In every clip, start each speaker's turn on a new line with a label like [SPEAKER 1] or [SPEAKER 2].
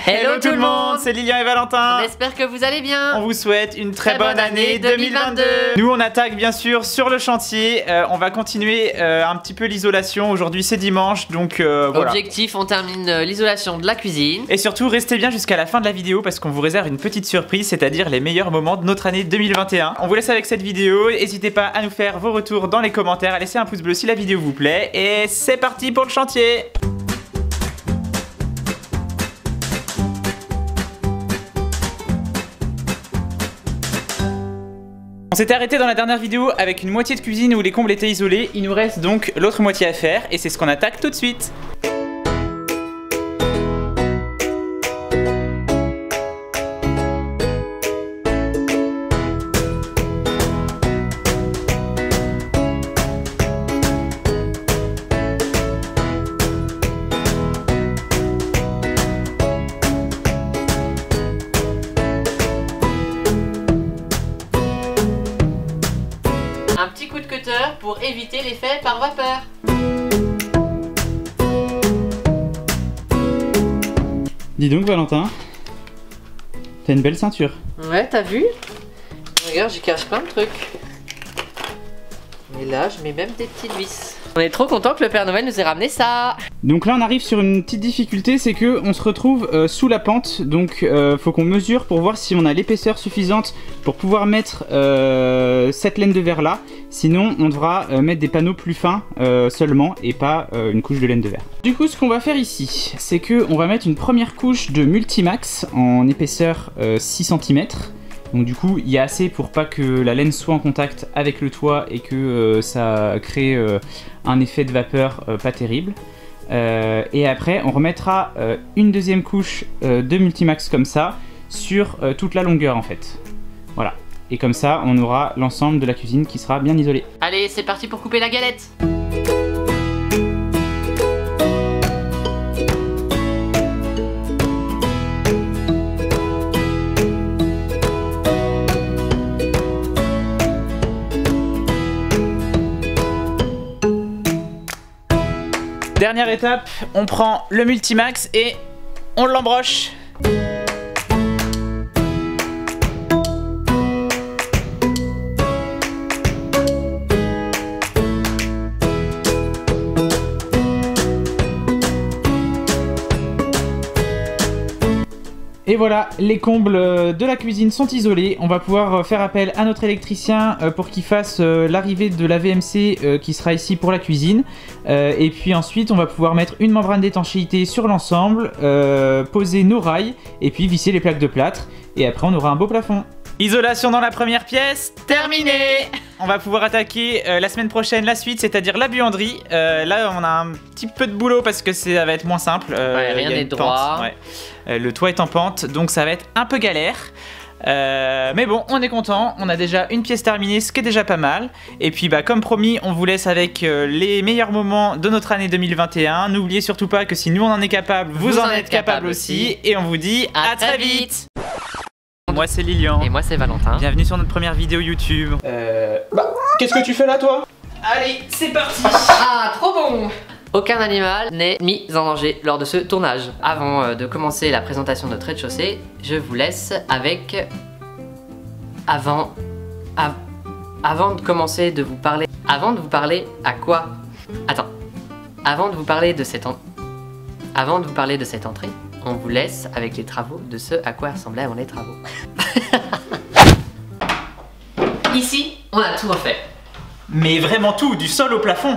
[SPEAKER 1] Hello tout le monde,
[SPEAKER 2] c'est Lilian et Valentin.
[SPEAKER 1] On espère que vous allez bien.
[SPEAKER 2] On vous souhaite une très bonne année 2022. Nous on attaque bien sûr sur le chantier. On va continuer un petit peu l'isolation. Aujourd'hui c'est dimanche donc voilà.
[SPEAKER 1] Objectif, on termine l'isolation de la cuisine.
[SPEAKER 2] Et surtout restez bien jusqu'à la fin de la vidéo parce qu'on vous réserve une petite surprise, c'est-à-dire les meilleurs moments de notre année 2021. On vous laisse avec cette vidéo. N'hésitez pas à nous faire vos retours dans les commentaires, à laisser un pouce bleu si la vidéo vous plaît. Et c'est parti pour le chantier. On s'était arrêté dans la dernière vidéo avec une moitié de cuisine où les combles étaient isolés. Il nous reste donc l'autre moitié à faire et c'est ce qu'on attaque tout de suite.
[SPEAKER 1] Un petit coup de cutter pour éviter l'effet par vapeur.
[SPEAKER 2] Dis donc Valentin, t'as une belle ceinture.
[SPEAKER 1] Ouais, t'as vu? Regarde, j'y cache plein de trucs. Et là, je mets même des petites vis. On est trop content que le Père Noël nous ait ramené ça.
[SPEAKER 2] Donc là on arrive sur une petite difficulté, c'est que on se retrouve sous la pente. Donc faut qu'on mesure pour voir si on a l'épaisseur suffisante pour pouvoir mettre cette laine de verre là. Sinon on devra mettre des panneaux plus fins seulement et pas une couche de laine de verre. Du coup ce qu'on va faire ici, c'est que on va mettre une première couche de Multimax en épaisseur 6 cm. Donc du coup il y a assez pour pas que la laine soit en contact avec le toit et que ça crée un effet de vapeur pas terrible. Et après on remettra une deuxième couche de Multimax comme ça sur toute la longueur en fait. Voilà. Et comme ça on aura l'ensemble de la cuisine qui sera bien isolée.
[SPEAKER 1] Allez, c'est parti pour couper la galette.
[SPEAKER 2] Dernière étape, on prend le Multimax et on l'embroche. Et voilà, les combles de la cuisine sont isolés. On va pouvoir faire appel à notre électricien pour qu'il fasse l'arrivée de la VMC qui sera ici pour la cuisine. Et puis ensuite, on va pouvoir mettre une membrane d'étanchéité sur l'ensemble, poser nos rails et puis visser les plaques de plâtre. Et après, on aura un beau plafond. Isolation dans la première pièce, terminée. On va pouvoir attaquer la semaine prochaine la suite, c'est-à-dire la buanderie. Là, on a un petit peu de boulot parce que ça va être moins simple.
[SPEAKER 1] Ouais, rien n'est droit.
[SPEAKER 2] Ouais. Le toit est en pente, donc ça va être un peu galère. Mais bon, on est content. On a déjà une pièce terminée, ce qui est déjà pas mal. Et puis, bah, comme promis, on vous laisse avec les meilleurs moments de notre année 2021. N'oubliez surtout pas que si nous on en est capable, vous en êtes capable aussi. Et on vous dit à très vite. Moi c'est Lilian.
[SPEAKER 1] Et moi c'est Valentin.
[SPEAKER 2] Bienvenue sur notre première vidéo YouTube. Bah, qu'est-ce que tu fais là toi? Allez, c'est parti.
[SPEAKER 1] Ah, trop bon. Aucun animal n'est mis en danger lors de ce tournage. Avant de commencer la présentation de notre rez-de-chaussée, je vous laisse avec... Avant de commencer de vous parler... Avant de vous parler à quoi? Attends. Avant de vous parler de cette entrée, on vous laisse avec les travaux de ce à quoi ressemblaient avant les travaux. Ici, on a tout refait.
[SPEAKER 2] Mais vraiment tout, du sol au plafond.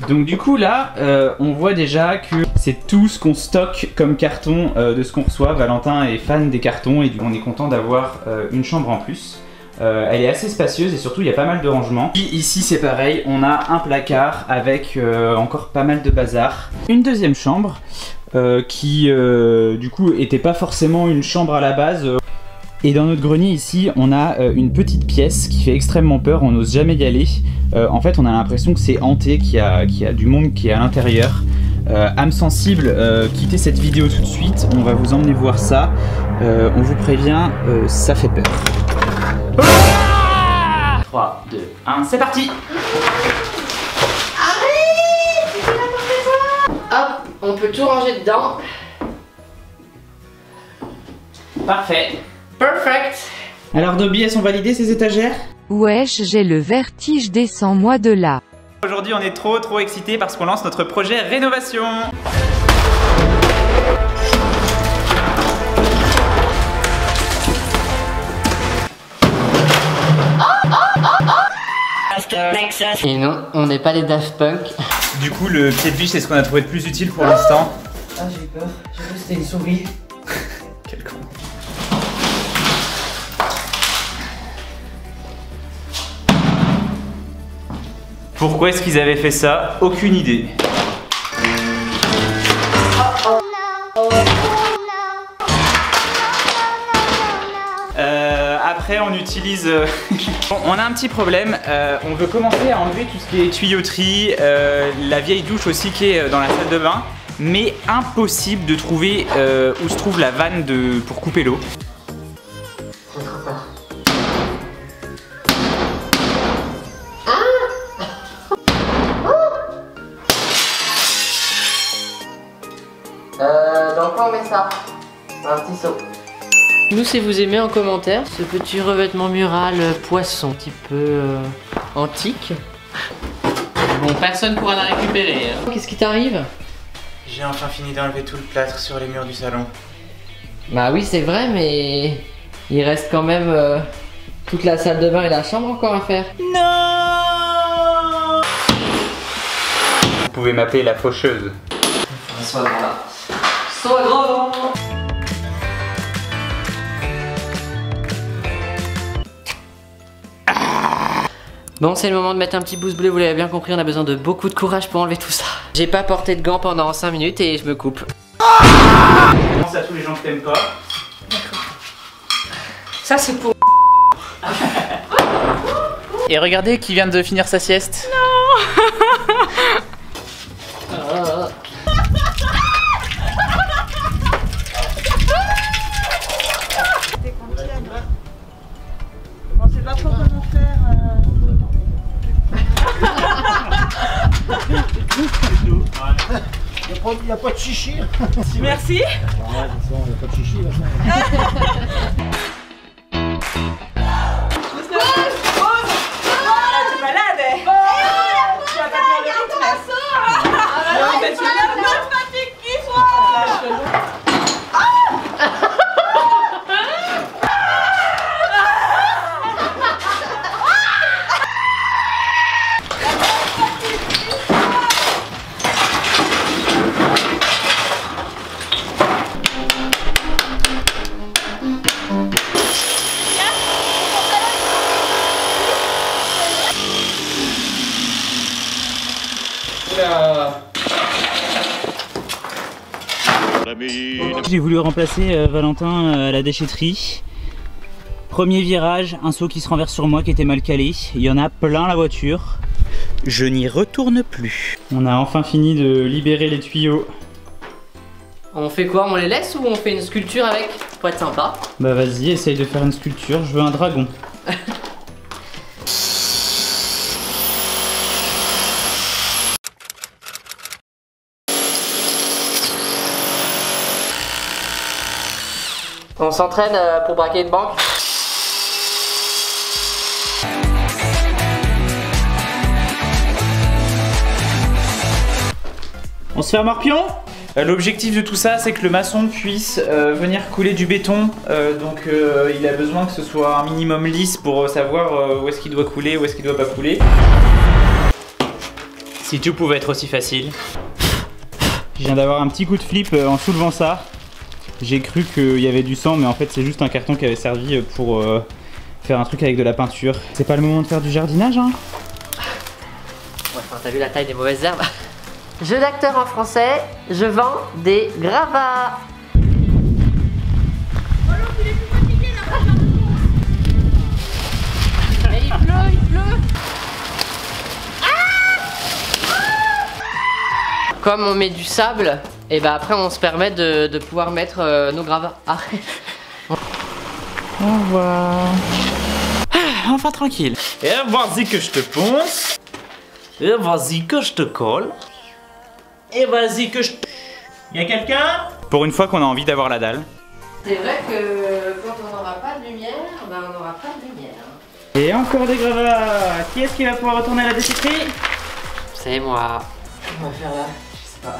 [SPEAKER 2] Donc du coup là, on voit déjà que c'est tout ce qu'on stocke comme carton de ce qu'on reçoit. Valentin est fan des cartons et du coup on est content d'avoir une chambre en plus. Elle est assez spacieuse et surtout il y a pas mal de rangements. Puis ici c'est pareil, on a un placard avec encore pas mal de bazar. Une deuxième chambre qui du coup était pas forcément une chambre à la base. Et dans notre grenier ici, on a une petite pièce qui fait extrêmement peur, on n'ose jamais y aller. En fait on a l'impression que c'est hanté, qu'il y a du monde qui est à l'intérieur. Âme sensible, quittez cette vidéo tout de suite, on va vous emmener voir ça. On vous prévient, ça fait peur. 3, 2, 1, c'est parti.
[SPEAKER 1] Arrête! on peut tout ranger dedans.
[SPEAKER 2] Parfait.
[SPEAKER 1] Perfect.
[SPEAKER 2] Alors Dobby, elles sont validées ces étagères?
[SPEAKER 3] Wesh, j'ai le vertige, descends-moi de là.
[SPEAKER 2] Aujourd'hui on est trop excités parce qu'on lance notre projet rénovation.
[SPEAKER 1] Et non, on n'est pas les Daft Punk.
[SPEAKER 2] Du coup le pied de biche c'est ce qu'on a trouvé de plus utile pour l'instant.
[SPEAKER 1] Ah j'ai eu peur, j'ai cru que c'était une souris.
[SPEAKER 2] Quel con. Pourquoi est-ce qu'ils avaient fait ça? Aucune idée. Après on utilise... Bon, on a un petit problème, on veut commencer à enlever tout ce qui est tuyauterie, la vieille douche aussi qui est dans la salle de bain, mais impossible de trouver où se trouve la vanne pour couper l'eau.
[SPEAKER 1] J'ai trop peur. Dans quoi on met ça? Un petit seau. Nous si vous aimez en commentaire ce petit revêtement mural poisson un petit peu antique. Bon, personne pourra la récupérer. Qu'est-ce qui t'arrive?
[SPEAKER 2] J'ai enfin fini d'enlever tout le plâtre sur les murs du salon.
[SPEAKER 1] Bah oui c'est vrai mais il reste quand même toute la salle de bain et la chambre encore à faire.
[SPEAKER 2] Non! Vous pouvez m'appeler la faucheuse.
[SPEAKER 1] Sois grand là. Sois grand. Bon, c'est le moment de mettre un petit pouce bleu, vous l'avez bien compris, on a besoin de beaucoup de courage pour enlever tout ça. J'ai pas porté de gants pendant 5 minutes et je me coupe.
[SPEAKER 2] Je pense à tous les gens que t'aimes pas.
[SPEAKER 1] D'accord. Ça c'est pour...
[SPEAKER 2] Et regardez qui vient de finir sa sieste.
[SPEAKER 4] On sait pas trop comment faire.
[SPEAKER 5] Il n'y a pas de chichi.
[SPEAKER 4] Merci.
[SPEAKER 5] Il n'y a pas de chichi là.
[SPEAKER 4] T'es malade. Tu vas pas tenir le rythme. Tu es fatigué, toi.
[SPEAKER 2] J'ai voulu remplacer Valentin à la déchetterie. Premier virage, un seau qui se renverse sur moi qui était mal calé. Il y en a plein la voiture. Je n'y retourne plus. On a enfin fini de libérer les tuyaux.
[SPEAKER 1] On fait quoi? On les laisse ou on fait une sculpture avec? Pour être sympa.
[SPEAKER 2] Bah vas-y, essaye de faire une sculpture. Je veux un dragon.
[SPEAKER 1] On s'entraîne pour braquer une banque.
[SPEAKER 2] On se fait un morpion? L'objectif de tout ça, c'est que le maçon puisse venir couler du béton. Donc il a besoin que ce soit un minimum lisse pour savoir où est-ce qu'il doit couler, où est-ce qu'il doit pas couler. Si tout pouvait être aussi facile. Je viens d'avoir un petit coup de flip en soulevant ça. J'ai cru qu'il y avait du sang, mais en fait c'est juste un carton qui avait servi pour faire un truc avec de la peinture. C'est pas le moment de faire du jardinage, hein?
[SPEAKER 1] Ouais, enfin, t'as vu la taille des mauvaises herbes? Jeu d'acteur en français, je vends des gravats. Mais il pleut. Comme on met du sable, et bah après on se permet de pouvoir mettre nos gravats. Arrête.
[SPEAKER 2] Au revoir. Ah, enfin tranquille. Et vas-y que je te ponce. Et vas-y que je te colle. Et vas-y que je... Y a quelqu'un? Pour une fois qu'on a envie d'avoir la dalle.
[SPEAKER 1] C'est vrai que quand on n'aura pas de lumière, ben on n'aura pas de lumière.
[SPEAKER 2] Et encore des gravats. Qui est-ce qui va pouvoir retourner à la déchetterie?
[SPEAKER 1] C'est moi. On va faire là, je sais pas.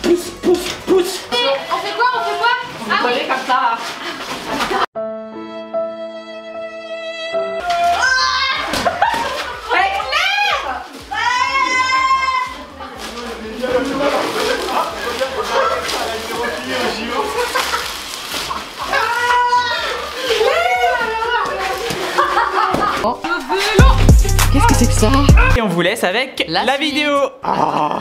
[SPEAKER 2] Pousse, pousse, pousse.
[SPEAKER 4] On fait quoi?
[SPEAKER 1] Vous collez comme ça.
[SPEAKER 2] Qu'est-ce que c'est que ça? Et on vous laisse avec la vidéo. Oh.